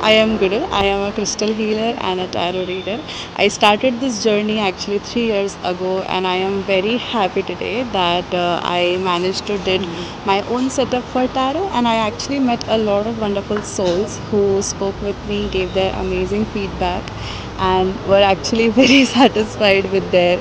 I am good. I am a crystal healer and a tarot reader. I started this journey actually 3 years ago, and I am very happy today that I managed to did my own setup for tarot, and I actually met a lot of wonderful souls who spoke with me, gave their amazing feedback, and were actually very satisfied with their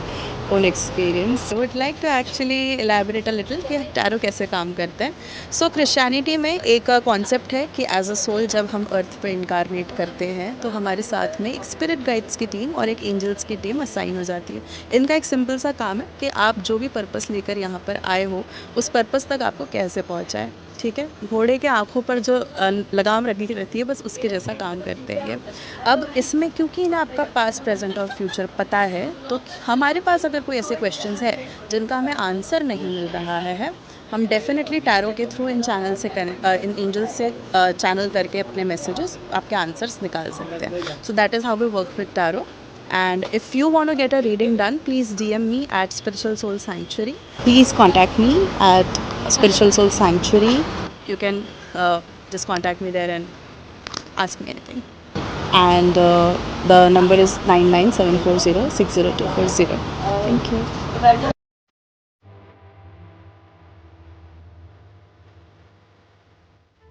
own experience. I would like to actually elaborate a little कि tarot कैसे काम करते हैं. सो Christianity में एक concept है कि as a soul जब हम अर्थ पे इनकारनेट करते हैं तो हमारे साथ में एक स्पिरिट गाइड्स की टीम और एक एंजल्स की टीम असाइन हो जाती है. इनका एक सिंपल सा काम है कि आप जो भी पर्पस लेकर यहाँ पर आए हो उस पर्पस तक आपको कैसे पहुँचाए. ठीक है, घोड़े के आँखों पर जो लगाम रखी रहती है बस उसके जैसा काम करते हैं ये. अब इसमें क्योंकि इन्हें आपका पास्ट प्रेजेंट और फ्यूचर पता है तो हमारे पास अगर कोई ऐसे क्वेश्चंस है जिनका हमें आंसर नहीं मिल रहा है, हम डेफिनेटली टैरो के थ्रू इन चैनल से इन एंजल्स से चैनल करके अपने मैसेजेस आपके आंसर्स निकाल सकते हैं. So that is how we work with tarot. And if you want to get a reading done, please DM me at Spiritual Soul Sanctuary. Please contact me at Spiritual Soul Sanctuary. You can just contact me there and ask me anything. And the number is 99740 60240. Thank you.